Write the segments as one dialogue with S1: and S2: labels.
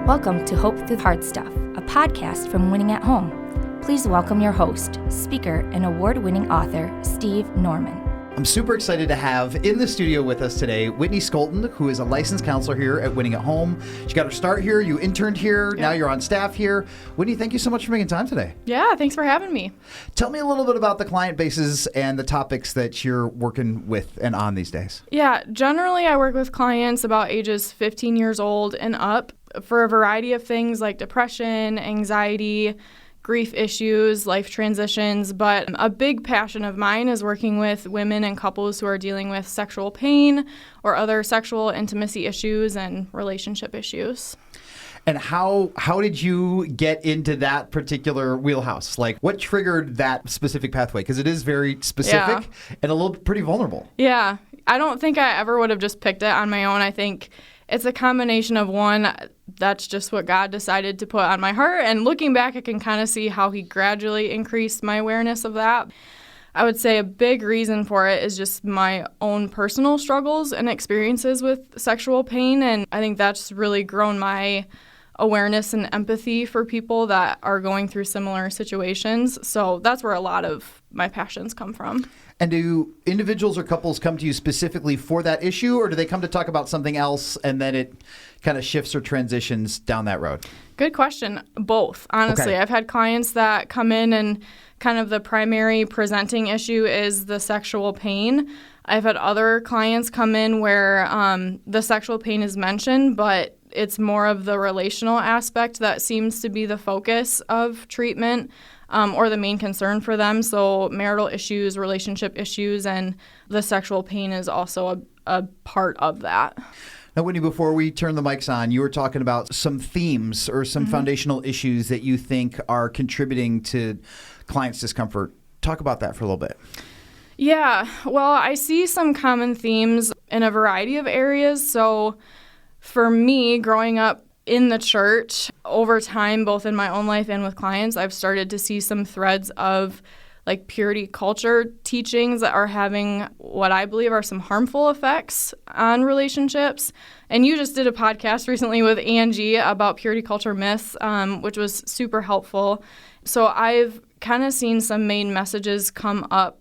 S1: Welcome to Hope Through the Hard Stuff, a podcast from Winning at Home. Please welcome your host, speaker, and award-winning author, Steve Norman.
S2: I'm super excited to have in the studio with us today Whitney Scholten, who is a licensed counselor here at Winning at Home. She got her start here. You interned here. Yep. Now you're on staff here. Whitney, thank you so much for making time today.
S3: Yeah, thanks for having me.
S2: Tell me a little bit about the client bases and the topics that you're working with and on these days.
S3: Yeah, generally I work with clients about ages 15 years old and up for a variety of things like depression, anxiety, grief issues, life transitions, but a big passion of mine is working with women and couples who are dealing with sexual pain or other sexual intimacy issues and relationship issues.
S2: And how did you get into that particular wheelhouse? Like, what triggered that specific pathway? Because it is very specific and a little pretty vulnerable.
S3: Yeah, I don't think I ever would have just picked it on my own. I think it's a combination of one, that's just what God decided to put on my heart. And looking back, I can kind of see how he gradually increased my awareness of that. I would say a big reason for it is just my own personal struggles and experiences with sexual pain. And I think that's really grown my awareness and empathy for people that are going through similar situations. So that's where a lot of my passions come from.
S2: And do individuals or couples come to you specifically for that issue, or do they come to talk about something else and then it kind of shifts or transitions down that road?
S3: Good question. Both, honestly. Okay. I've had clients that come in and kind of the primary presenting issue is the sexual pain. I've had other clients come in where the sexual pain is mentioned, but it's more of the relational aspect that seems to be the focus of treatment. Or the main concern for them. So marital issues, relationship issues, and the sexual pain is also a part of that.
S2: Now, Whitney, before we turn the mics on, you were talking about some themes or some foundational issues that you think are contributing to clients' discomfort. Talk about that for a little bit.
S3: Yeah, well, I see some common themes in a variety of areas. So for me, growing up in the church, over time, both in my own life and with clients, I've started to see some threads of like purity culture teachings that are having what I believe are some harmful effects on relationships. And you just did a podcast recently with Angie about purity culture myths, which was super helpful. So I've kind of seen some main messages come up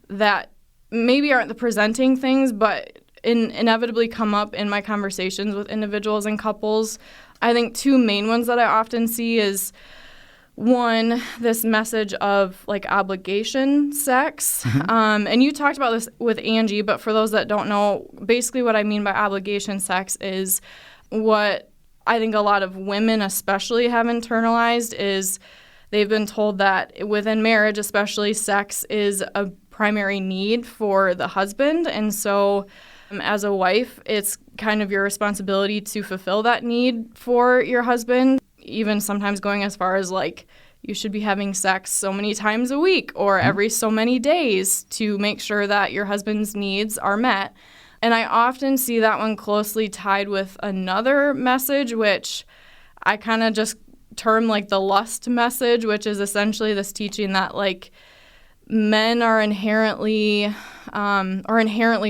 S3: that maybe aren't the presenting things, but inevitably come up in my conversations with individuals and couples. I think two main ones that I often see is, one, this message of like obligation sex. And you talked about this with Angie, but for those that don't know, basically what I mean by obligation sex is what I think a lot of women especially have internalized is they've been told that within marriage, especially, sex is a primary need for the husband. And so as a wife, it's kind of your responsibility to fulfill that need for your husband, even sometimes going as far as like you should be having sex so many times a week or every so many days to make sure that your husband's needs are met. And I often see that one closely tied with another message, which I kind of just term like the lust message, which is essentially this teaching that like men are inherently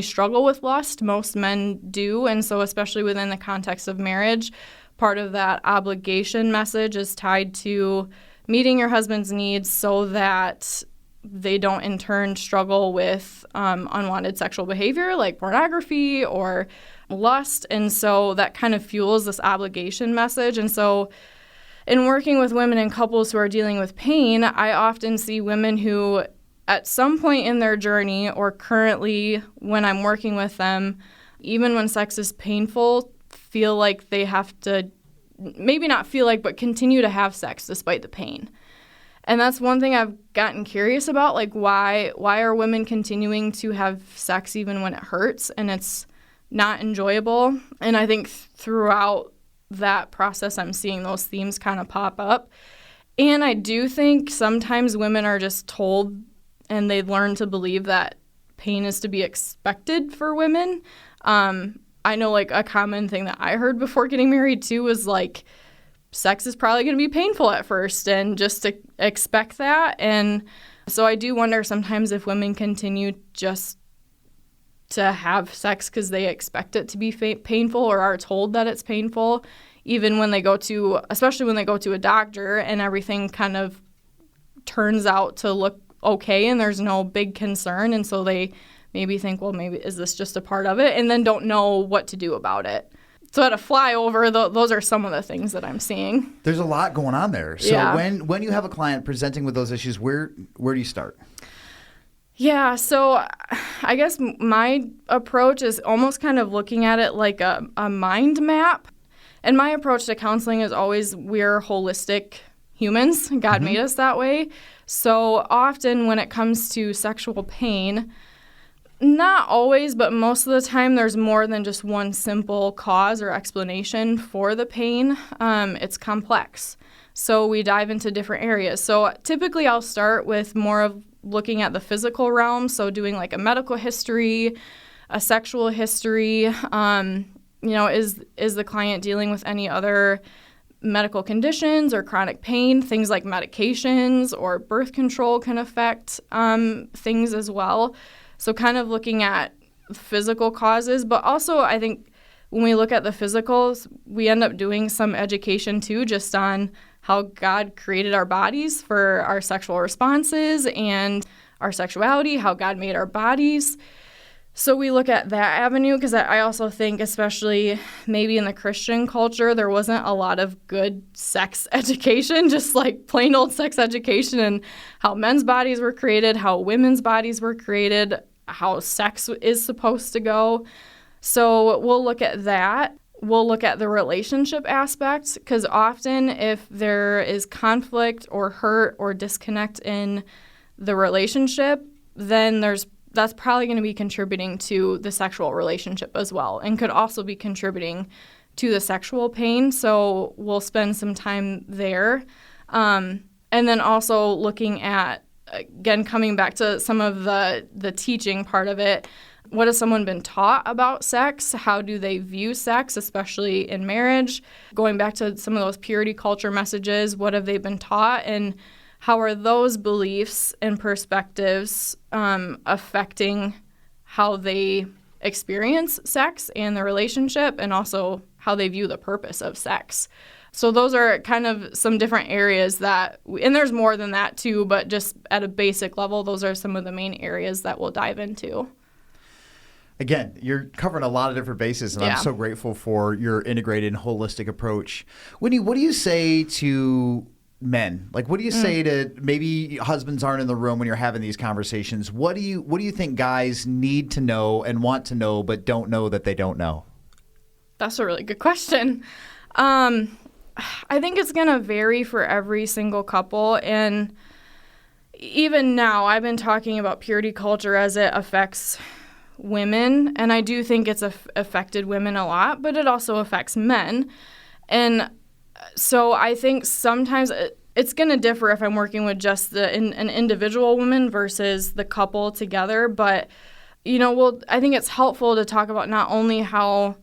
S3: struggle with lust. Most men do. And so especially within the context of marriage, part of that obligation message is tied to meeting your husband's needs so that they don't in turn struggle with unwanted sexual behavior like pornography or lust. And so that kind of fuels this obligation message. And so in working with women and couples who are dealing with pain, I often see women who at some point in their journey or currently when I'm working with them, even when sex is painful, feel like they have to, maybe not feel like, but continue to have sex despite the pain. And that's one thing I've gotten curious about, like why are women continuing to have sex even when it hurts and it's not enjoyable? And I think throughout that process, I'm seeing those themes kind of pop up. And I do think sometimes women are just told and they learn to believe that pain is to be expected for women. I know like a common thing that I heard before getting married too was like, sex is probably going to be painful at first and just to expect that. And so I do wonder sometimes if women continue just to have sex because they expect it to be painful or are told that it's painful, even when they go to, especially when they go to a doctor and everything kind of turns out to look okay and there's no big concern. And so they maybe think, well, maybe is this just a part of it? And then don't know what to do about it. So at a flyover, those are some of the things that I'm seeing.
S2: There's a lot going on there. So when you have a client presenting with those issues, where do you start?
S3: Yeah, so I guess my approach is almost kind of looking at it like a mind map. And my approach to counseling is always we're holistic humans. God made us that way. So often when it comes to sexual pain, not always, but most of the time there's more than just one simple cause or explanation for the pain. It's complex. So we dive into different areas. So typically I'll start with more of looking at the physical realm, so doing like a medical history, a sexual history. Is the client dealing with any other medical conditions or chronic pain? Things like medications or birth control can affect things as well. So kind of looking at physical causes, but also I think when we look at the physicals, we end up doing some education too, just on how God created our bodies for our sexual responses and our sexuality, how God made our bodies. So we look at that avenue because I also think, especially maybe in the Christian culture, there wasn't a lot of good sex education, just like plain old sex education and how men's bodies were created, how women's bodies were created, how sex is supposed to go. So we'll look at that. We'll look at the relationship aspect because often if there is conflict or hurt or disconnect in the relationship, then that's probably going to be contributing to the sexual relationship as well and could also be contributing to the sexual pain. So we'll spend some time there. And then also looking at, again, coming back to some of the teaching part of it, what has someone been taught about sex? How do they view sex, especially in marriage? Going back to some of those purity culture messages, what have they been taught? And how are those beliefs and perspectives affecting how they experience sex and the relationship and also how they view the purpose of sex? So those are kind of some different areas and there's more than that too, but just at a basic level, those are some of the main areas that we'll dive into.
S2: Again, you're covering a lot of different bases, and I'm so grateful for your integrated and holistic approach. Whitney, what do you say to men? Like, what do you say to maybe husbands aren't in the room when you're having these conversations? What do you think guys need to know and want to know but don't know that they don't know?
S3: That's a really good question. I think it's going to vary for every single couple, and even now, I've been talking about purity culture as it affects women, and I do think it's affected women a lot, but it also affects men. And so I think sometimes it's going to differ if I'm working with just an individual woman versus the couple together. But, I think it's helpful to talk about not only how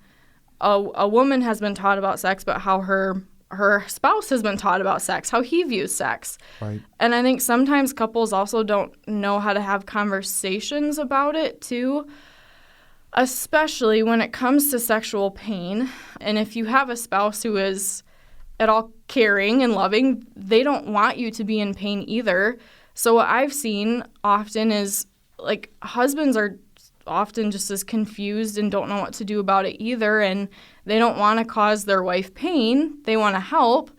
S3: a woman has been taught about sex, but how her spouse has been taught about sex, how he views sex.
S2: Right.
S3: And I think sometimes couples also don't know how to have conversations about it too, especially when it comes to sexual pain. And if you have a spouse who is at all caring and loving, they don't want you to be in pain either. So what I've seen often is like husbands are often just as confused and don't know what to do about it either, and they don't want to cause their wife pain. They want to help,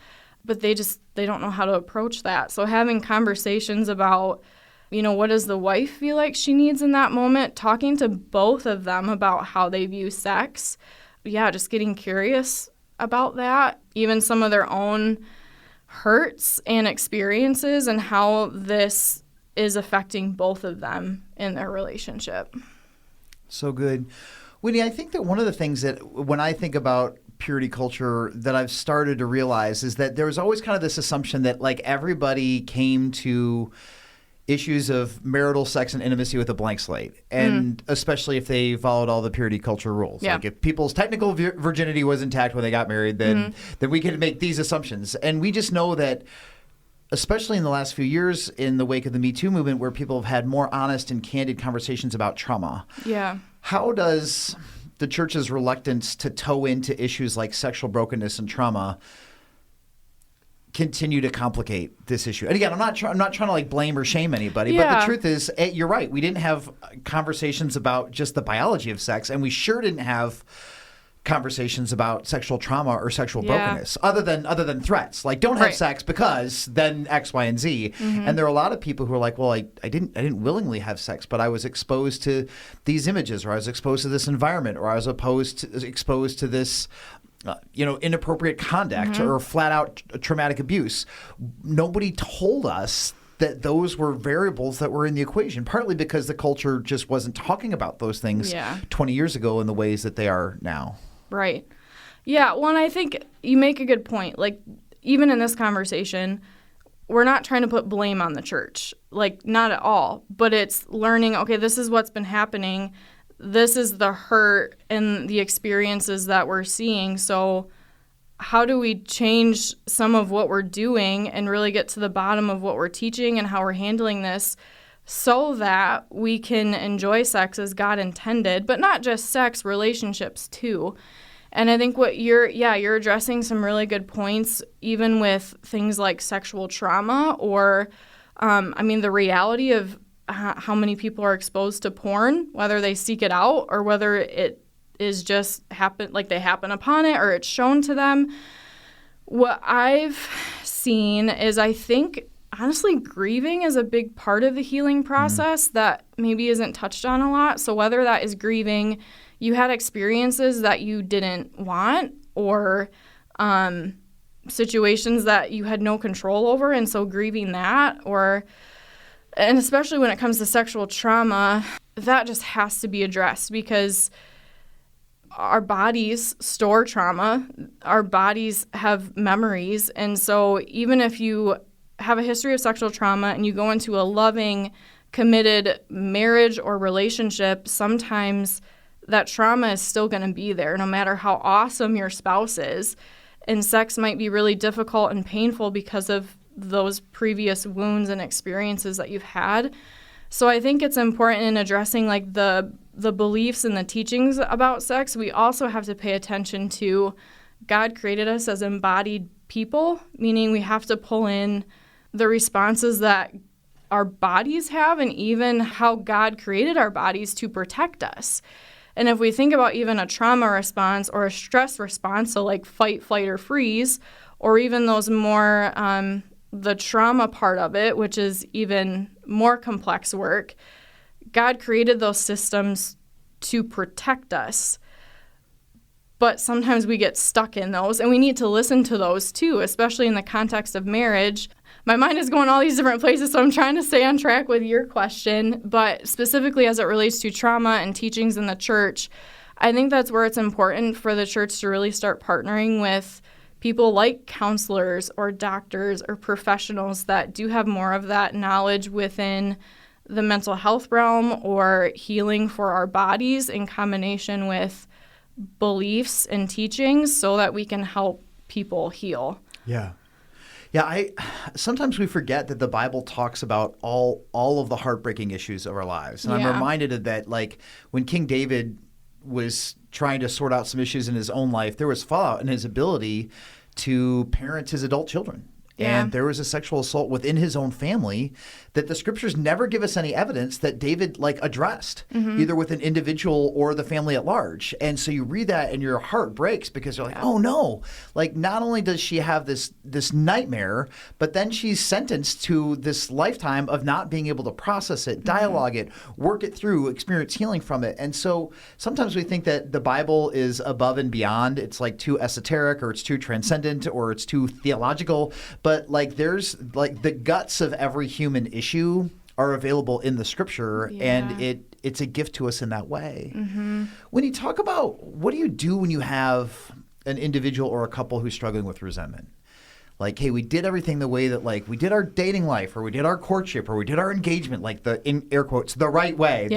S3: but they don't know how to approach that. So having conversations about, what does the wife feel like she needs in that moment, talking to both of them about how they view sex, just getting curious about that, even some of their own hurts and experiences and how this is affecting both of them in their relationship.
S2: So good. Whitney, I think that one of the things that when I think about purity culture that I've started to realize is that there was always kind of this assumption that like everybody came to issues of marital sex and intimacy with a blank slate, and especially if they followed all the purity culture rules.
S3: Yeah.
S2: Like if people's technical virginity was intact when they got married, then we could make these assumptions. And we just know that especially in the last few years in the wake of the Me Too movement where people have had more honest and candid conversations about trauma.
S3: Yeah.
S2: How does the church's reluctance to toe into issues like sexual brokenness and trauma continue to complicate this issue. And again, I'm not trying to like blame or shame anybody, but the truth is, you're right. We didn't have conversations about just the biology of sex, and we sure didn't have conversations about sexual trauma or sexual brokenness other than threats like don't have sex because then X, Y, and Z. And there are a lot of people who are like, well, I didn't willingly have sex, but I was exposed to these images, or I was exposed to this environment, or I was exposed to this inappropriate conduct or flat out traumatic abuse. Nobody told us that those were variables that were in the equation, partly because the culture just wasn't talking about those things 20 years ago in the ways that they are now.
S3: Right. Yeah. Well, and I think you make a good point. Like, even in this conversation, we're not trying to put blame on the church, like, not at all, but it's learning, okay, this is what's been happening. This is the hurt and the experiences that we're seeing. So how do we change some of what we're doing and really get to the bottom of what we're teaching and how we're handling this so that we can enjoy sex as God intended, but not just sex, relationships too. And I think what you're addressing some really good points, even with things like sexual trauma or, the reality of how many people are exposed to porn, whether they seek it out or whether it is just they happen upon it or it's shown to them. What I've seen is, I think, honestly, grieving is a big part of the healing process that maybe isn't touched on a lot. So whether that is grieving, you had experiences that you didn't want, or situations that you had no control over, and so grieving that, and especially when it comes to sexual trauma, that just has to be addressed, because our bodies store trauma. Our bodies have memories. And so even if you have a history of sexual trauma and you go into a loving, committed marriage or relationship, sometimes that trauma is still going to be there, no matter how awesome your spouse is. And sex might be really difficult and painful because of those previous wounds and experiences that you've had. So I think it's important in addressing like the beliefs and the teachings about sex. We also have to pay attention to God created us as embodied people, meaning we have to pull in the responses that our bodies have and even how God created our bodies to protect us. And if we think about even a trauma response or a stress response, so like fight, flight, or freeze, or even those more the trauma part of it, which is even more complex work, God created those systems to protect us. But sometimes we get stuck in those, and we need to listen to those too, especially in the context of marriage. My mind is going all these different places, so I'm trying to stay on track with your question. But specifically as it relates to trauma and teachings in the church, I think that's where it's important for the church to really start partnering with people like counselors or doctors or professionals that do have more of that knowledge within the mental health realm or healing for our bodies in combination with beliefs and teachings so that we can help people heal.
S2: Yeah. Sometimes we forget that the Bible talks about all of the heartbreaking issues of our lives. And I'm reminded of that, like when King David was trying to sort out some issues in his own life, there was fallout in his ability to parent his adult children. Yeah. And there was a sexual assault within his own family that the scriptures never give us any evidence that David addressed, either with an individual or the family at large. And so you read that and your heart breaks because you're like, oh no, not only does she have this nightmare, but then she's sentenced to this lifetime of not being able to process it, dialogue it, work it through, experience healing from it. And so sometimes we think that the Bible is above and beyond. It's too esoteric, or it's too transcendent, or it's too theological. But there's the guts of every human issue are available in the scripture, and it's a gift to us in that way. When you talk about what do you do when you have an individual or a couple who's struggling with resentment? Hey, we did everything the way that we did our dating life, or we did our courtship, or we did our engagement, in air quotes, the right way,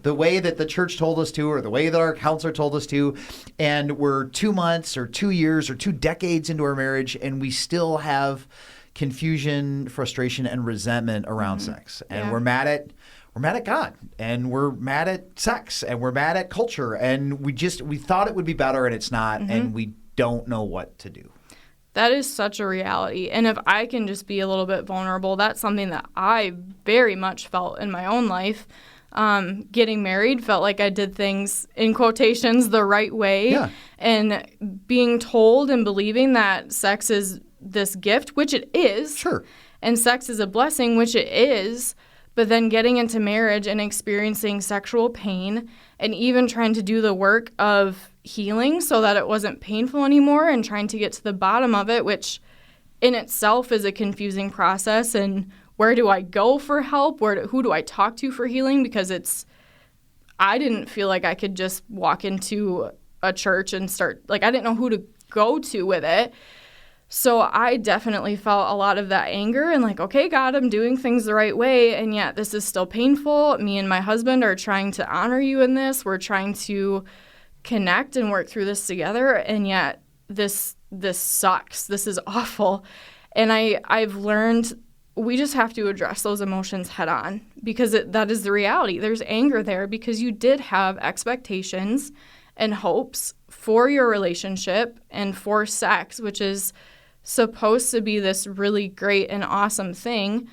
S2: the way that the church told us to, or the way that our counselor told us to, and we're 2 months or 2 years or 2 decades into our marriage, and we still have confusion, frustration, and resentment around sex. And we're mad we're mad at God, and we're mad at sex, and we're mad at culture, and we thought it would be better, and it's not, and we don't know what to do.
S3: That is such a reality. And if I can just be a little bit vulnerable, that's something that I very much felt in my own life. Getting married felt like I did things, in quotations, the right way.
S2: Yeah.
S3: And being told and believing that sex is this gift, which it is.
S2: Sure.
S3: And sex is a blessing, which it is. But then getting into marriage and experiencing sexual pain and even trying to do the work of healing so that it wasn't painful anymore and trying to get to the bottom of it, which in itself is a confusing process. And where do I go for help? Who do I talk to for healing? Because I didn't feel like I could just walk into a church and start, I didn't know who to go to with it. So I definitely felt a lot of that anger and okay, God, I'm doing things the right way, and yet this is still painful. Me and my husband are trying to honor you in this. We're trying to connect and work through this together, and yet this sucks. This is awful. And I've learned we just have to address those emotions head on, because that is the reality. There's anger there because you did have expectations and hopes for your relationship and for sex, which is supposed to be this really great and awesome thing.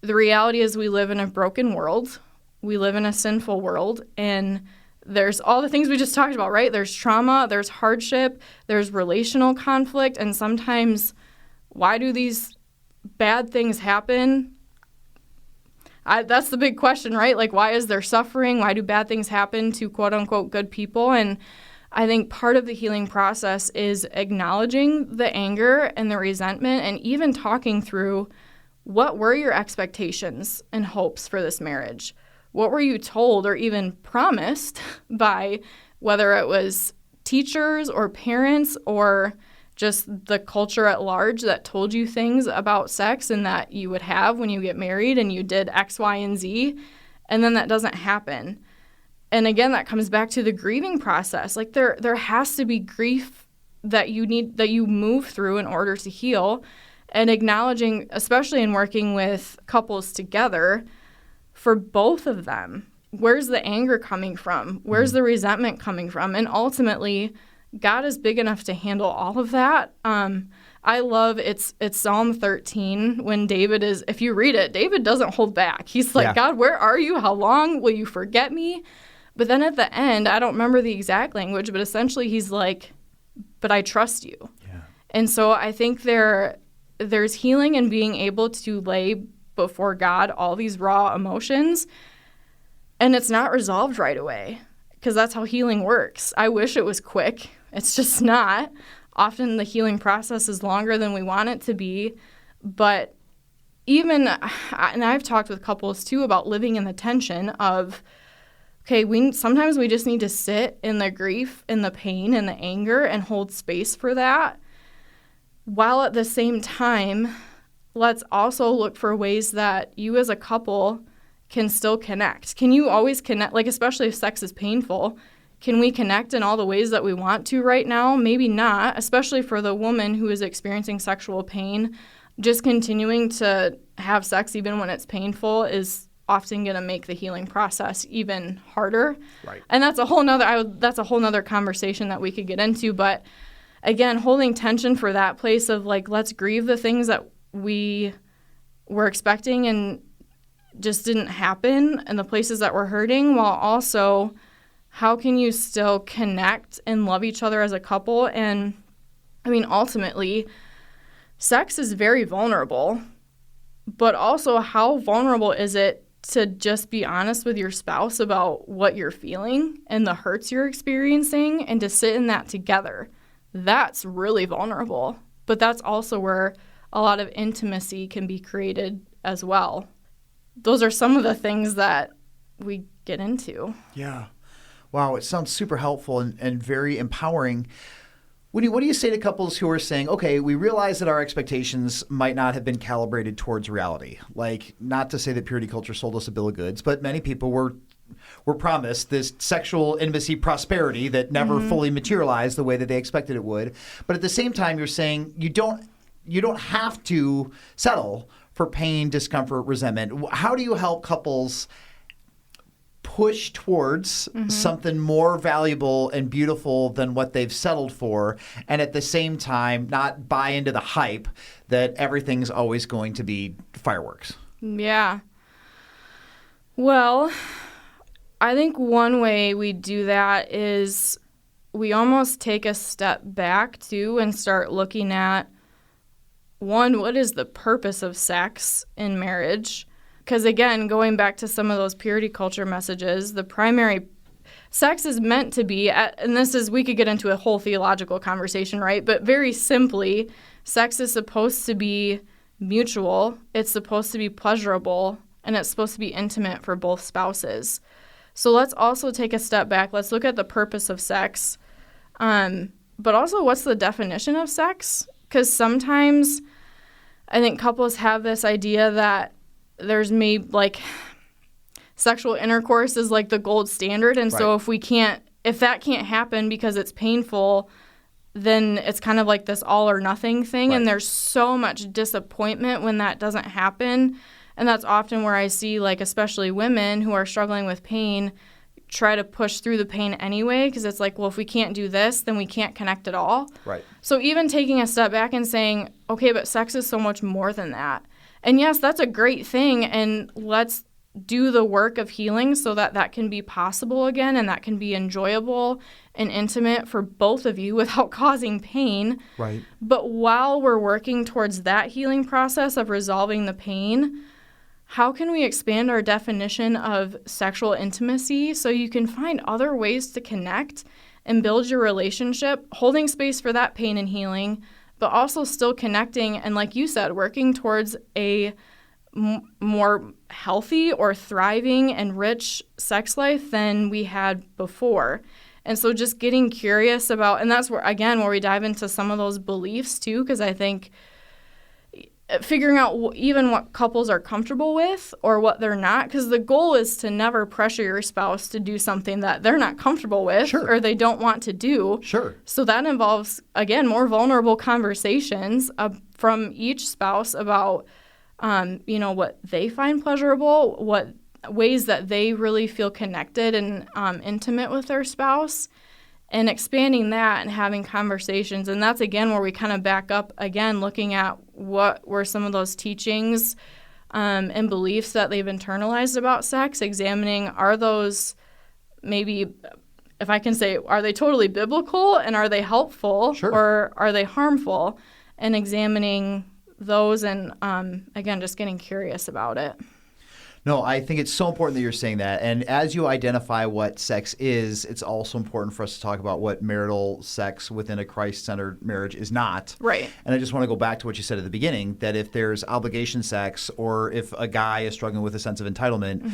S3: The reality is we live in a broken world. We live in a sinful world, and there's all the things we just talked about, right? There's trauma, there's hardship, there's relational conflict, and sometimes why do these bad things happen? That's the big question, right? Why is there suffering? Why do bad things happen to quote-unquote good people? And I think part of the healing process is acknowledging the anger and the resentment and even talking through what were your expectations and hopes for this marriage? What were you told or even promised by whether it was teachers or parents or just the culture at large that told you things about sex and that you would have when you get married and you did X, Y, and Z, and then that doesn't happen. And again, that comes back to the grieving process. There has to be grief that you move through in order to heal, and acknowledging, especially in working with couples together, for both of them, where's the anger coming from? Where's the resentment coming from? And ultimately, God is big enough to handle all of that. I love it's Psalm 13 when David is, if you read it, David doesn't hold back. He's like, God, where are you? How long will you forget me? But then at the end, I don't remember the exact language, but essentially he's like, but I trust you. Yeah. And so I think there's healing in being able to lay before God all these raw emotions, and it's not resolved right away because that's how healing works. I wish it was quick. It's just not. Often the healing process is longer than we want it to be, but and I've talked with couples too about living in the tension of, okay, sometimes we just need to sit in the grief and the pain and the anger and hold space for that, while at the same time, let's also look for ways that you as a couple can still connect. Can you always connect, especially if sex is painful, can we connect in all the ways that we want to right now? Maybe not, especially for the woman who is experiencing sexual pain. Just continuing to have sex even when it's painful is often going to make the healing process even harder. Right. And that's a whole nother conversation that we could get into. But again, holding tension for that place of let's grieve the things that we were expecting and just didn't happen and the places that we're hurting, while also how can you still connect and love each other as a couple? And ultimately, sex is very vulnerable, but also how vulnerable is it to just be honest with your spouse about what you're feeling and the hurts you're experiencing and to sit in that together? That's really vulnerable, but that's also where a lot of intimacy can be created as well. Those are some of the things that we get into.
S2: Yeah. Wow, it sounds super helpful and very empowering. What do you say to couples who are saying, okay, we realize that our expectations might not have been calibrated towards reality? Not to say that purity culture sold us a bill of goods, but many people were promised this sexual intimacy prosperity that never fully materialized the way that they expected it would. But at the same time, you're saying you don't have to settle for pain, discomfort, resentment. How do you help couples push towards something more valuable and beautiful than what they've settled for, and at the same time not buy into the hype that everything's always going to be fireworks.
S3: Yeah. Well, I think one way we do that is we almost take a step back, too, and start looking at, one, what is the purpose of sex in marriage? Because, again, going back to some of those purity culture messages, the primary sex is meant to be, and this is, we could get into a whole theological conversation, right? But very simply, sex is supposed to be mutual, it's supposed to be pleasurable, and it's supposed to be intimate for both spouses. So let's also take a step back. Let's look at the purpose of sex, but also what's the definition of sex? Because sometimes I think couples have this idea that there's maybe like sexual intercourse is like the gold standard. And so if that can't happen because it's painful, then it's kind of like this all or nothing thing. Right. And there's so much disappointment when that doesn't happen. And that's often where I see, like, especially women who are struggling with pain try to push through the pain anyway, because it's like, well, if we can't do this, then we can't connect at all.
S2: Right.
S3: So even taking a step back and saying, okay, but sex is so much more than that. And yes, that's a great thing, and let's do the work of healing so that that can be possible again and that can be enjoyable and intimate for both of you without causing pain.
S2: Right.
S3: But while we're working towards that healing process of resolving the pain, how can we expand our definition of sexual intimacy so you can find other ways to connect and build your relationship, holding space for that pain and healing, but also still connecting and, like you said, working towards a more healthy or thriving and rich sex life than we had before. And so just getting curious about, and that's where, again, where we dive into some of those beliefs too, because I think figuring out even what couples are comfortable with or what they're not, because the goal is to never pressure your spouse to do something that they're not comfortable with or they don't want to do.
S2: Sure.
S3: So that involves, again, more vulnerable conversations from each spouse about, what they find pleasurable, what ways that they really feel connected and intimate with their spouse, and expanding that and having conversations. And that's, again, where we kind of back up, again, looking at what were some of those teachings and beliefs that they've internalized about sex, examining, are those maybe, if I can say, are they totally biblical and are they helpful or are they harmful? And examining those and, again, just getting curious about it.
S2: No, I think it's so important that you're saying that. And as you identify what sex is, it's also important for us to talk about what marital sex within a Christ-centered marriage is not.
S3: Right.
S2: And I just want to go back to what you said at the beginning, that if there's obligation sex or if a guy is struggling with a sense of entitlement,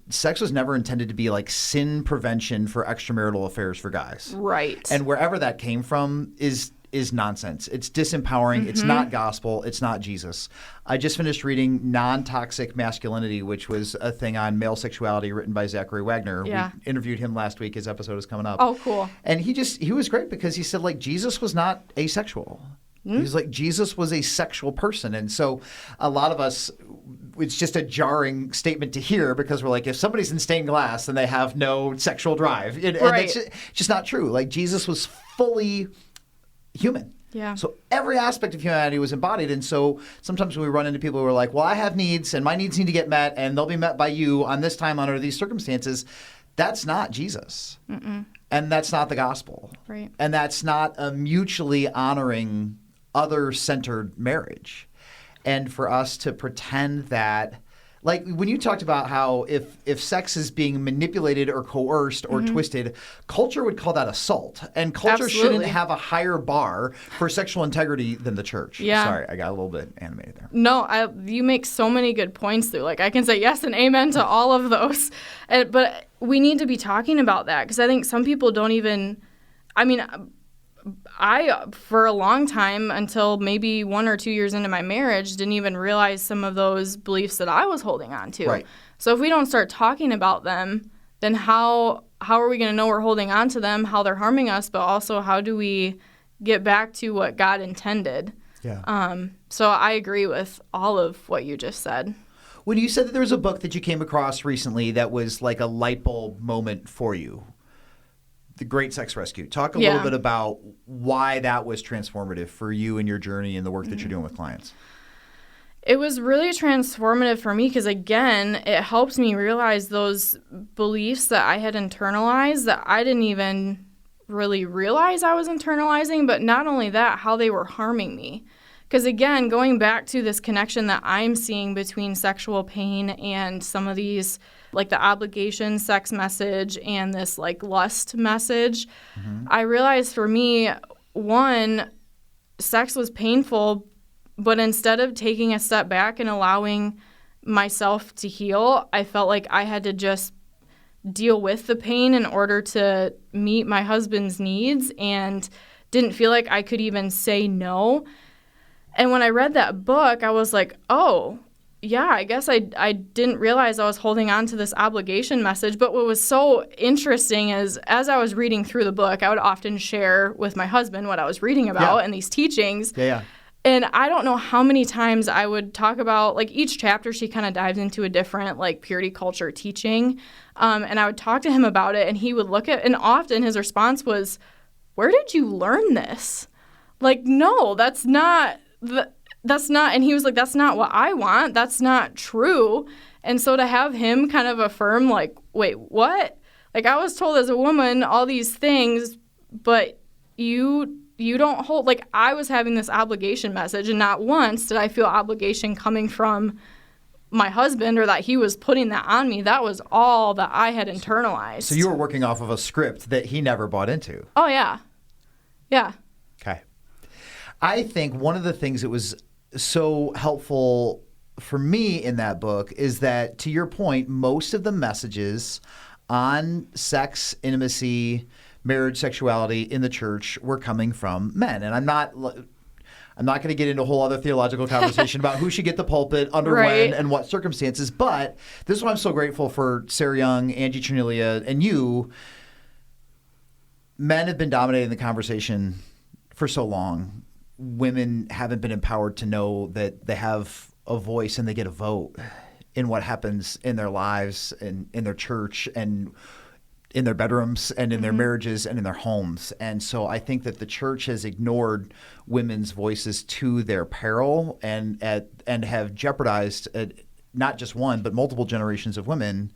S2: sex was never intended to be like sin prevention for extramarital affairs for guys.
S3: Right.
S2: And wherever that came from is nonsense. It's disempowering. It's not gospel. It's not Jesus. I just finished reading Non-Toxic Masculinity, which was a thing on male sexuality written by Zachary Wagner.
S3: Yeah.
S2: We interviewed him last week. His episode is coming up.
S3: Oh, cool.
S2: And he was great because he said, like, Jesus was not asexual. He was like, Jesus was a sexual person. And so a lot of us, it's just a jarring statement to hear because we're like, if somebody's in stained glass, then they have no sexual drive. And that's just not true. Like, Jesus was fully human.
S3: Yeah.
S2: So every aspect of humanity was embodied. And so sometimes we run into people who are like, well, I have needs and my needs need to get met and they'll be met by you on this time under these circumstances. That's not Jesus. And that's not the gospel.
S3: Right.
S2: And that's not a mutually honoring, other-centered marriage. And for us to pretend that, like when you talked about how if sex is being manipulated or coerced or twisted, culture would call that assault. And culture shouldn't have a higher bar for sexual integrity than the church.
S3: Yeah.
S2: Sorry, I got a little bit animated there.
S3: No, you make so many good points there. Like, I can say yes and amen to all of those. But we need to be talking about that because I think some people don't even, I, for a long time, until maybe 1 or 2 years into my marriage, didn't even realize some of those beliefs that I was holding on to.
S2: Right.
S3: So if we don't start talking about them, then how are we going to know we're holding on to them, how they're harming us, but also how do we get back to what God intended?
S2: Yeah.
S3: So I agree with all of what you just said.
S2: When you said that there was a book that you came across recently that was like a light bulb moment for you, The Great Sex Rescue. Talk a little bit about why that was transformative for you and your journey and the work that you're doing with clients.
S3: It was really transformative for me because, again, it helped me realize those beliefs that I had internalized that I didn't even really realize I was internalizing, but not only that, how they were harming me. Because, again, going back to this connection that I'm seeing between sexual pain and some of these, like the obligation sex message and this like lust message, I realized for me, one, sex was painful, but instead of taking a step back and allowing myself to heal, I felt like I had to just deal with the pain in order to meet my husband's needs and didn't feel like I could even say no. And when I read that book, I was like, oh, yeah, I guess I didn't realize I was holding on to this obligation message. But what was so interesting is as I was reading through the book, I would often share with my husband what I was reading about and these teachings. And I don't know how many times I would talk about, like, each chapter she kind of dives into a different, like, purity culture teaching. And I would talk to him about it, and he would look at, and often his response was, where did you learn this? Like, no, that's not, and he was like, that's not what I want. That's not true. And so to have him kind of affirm, like, wait, what? Like, I was told as a woman all these things, but you don't hold, like, I was having this obligation message, and not once did I feel obligation coming from my husband or that he was putting that on me. That was all that I had internalized.
S2: So you were working off of a script that he never bought into.
S3: Oh, yeah. Yeah.
S2: Okay. I think one of the things that was so helpful for me in that book is that, to your point, most of the messages on sex, intimacy, marriage, sexuality in the church were coming from men. And I'm not going to get into a whole other theological conversation about who should get the pulpit under when and what circumstances. But this is why I'm so grateful for Sarah Young, Angie Cernelia, and you. Men have been dominating the conversation for so long. Women haven't been empowered to know that they have a voice and they get a vote in what happens in their lives and in their church and in their bedrooms and in their marriages and in their homes. And so I think that the church has ignored women's voices to their peril and have jeopardized not just one, but multiple generations of women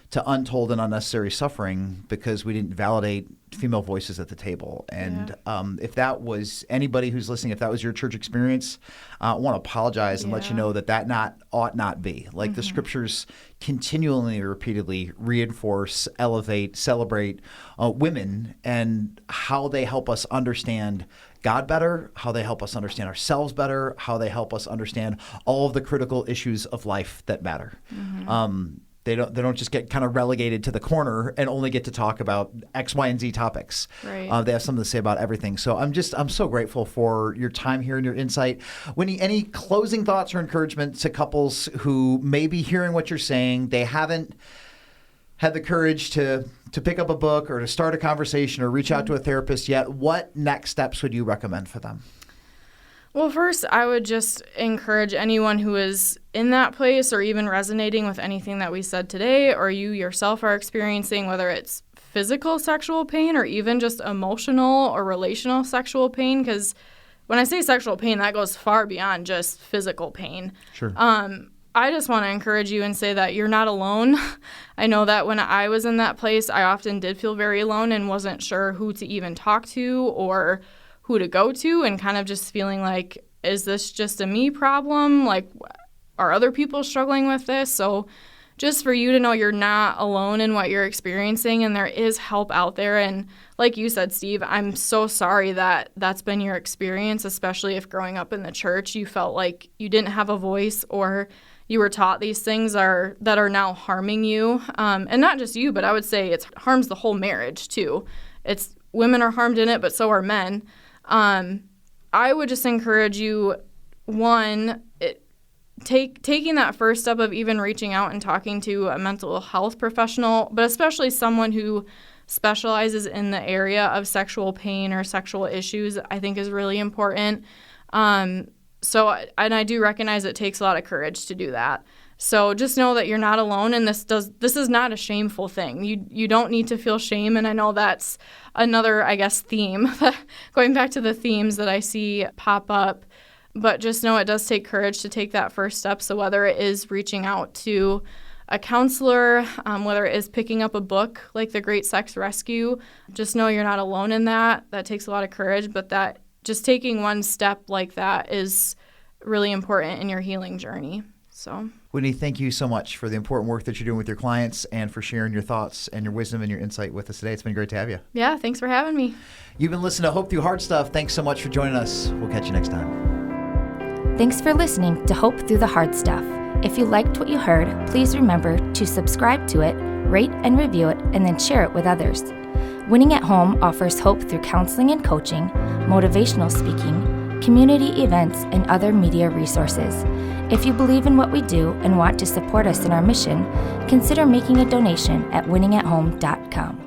S2: to untold and unnecessary suffering because we didn't validate female voices at the table. And if that was anybody who's listening, if that was your church experience, I want to apologize and let you know that ought not be. Like the scriptures continually, repeatedly reinforce, elevate, celebrate women and how they help us understand God better, how they help us understand ourselves better, how they help us understand all of the critical issues of life that matter. They don't just get kind of relegated to the corner and only get to talk about X, Y, and Z topics. They have something to say about everything. So I'm so grateful for your time here and your insight. Whitney, any closing thoughts or encouragement to couples who may be hearing what you're saying, they haven't had the courage to pick up a book or to start a conversation or reach out to a therapist yet? What next steps would you recommend for them?
S3: Well, first, I would just encourage anyone who is in that place or even resonating with anything that we said today or you yourself are experiencing, whether it's physical sexual pain or even just emotional or relational sexual pain, because when I say sexual pain, that goes far beyond just physical pain. I just want to encourage you and say that you're not alone. I know that when I was in that place, I often did feel very alone and wasn't sure who to even talk to or who to go to, and kind of just feeling like, is this just a me problem? Like, are other people struggling with this? So just for you to know you're not alone in what you're experiencing and there is help out there. And like you said, Steve, I'm so sorry that that's been your experience, especially if growing up in the church you felt like you didn't have a voice or you were taught these things that are now harming you. And not just you, but I would say it harms the whole marriage too. It's women are harmed in it, but so are men. I would just encourage you, taking that first step of even reaching out and talking to a mental health professional, but especially someone who specializes in the area of sexual pain or sexual issues, I think is really important. And I do recognize it takes a lot of courage to do that. So just know that you're not alone, and this is not a shameful thing. You don't need to feel shame, and I know that's another, I guess, theme, going back to the themes that I see pop up. But just know it does take courage to take that first step. So whether it is reaching out to a counselor, whether it is picking up a book like The Great Sex Rescue, just know you're not alone in that. That takes a lot of courage, but that just taking one step like that is really important in your healing journey. So,
S2: Whitney, thank you so much for the important work that you're doing with your clients and for sharing your thoughts and your wisdom and your insight with us today. It's been great to have you.
S3: Yeah, thanks for having me.
S2: You've been listening to Hope Through Hard Stuff. Thanks so much for joining us. We'll catch you next time.
S1: Thanks for listening to Hope Through the Hard Stuff. If you liked what you heard, please remember to subscribe to it, rate and review it, and then share it with others. Winning at Home offers hope through counseling and coaching, motivational speaking, community events, and other media resources. If you believe in what we do and want to support us in our mission, consider making a donation at winningathome.com.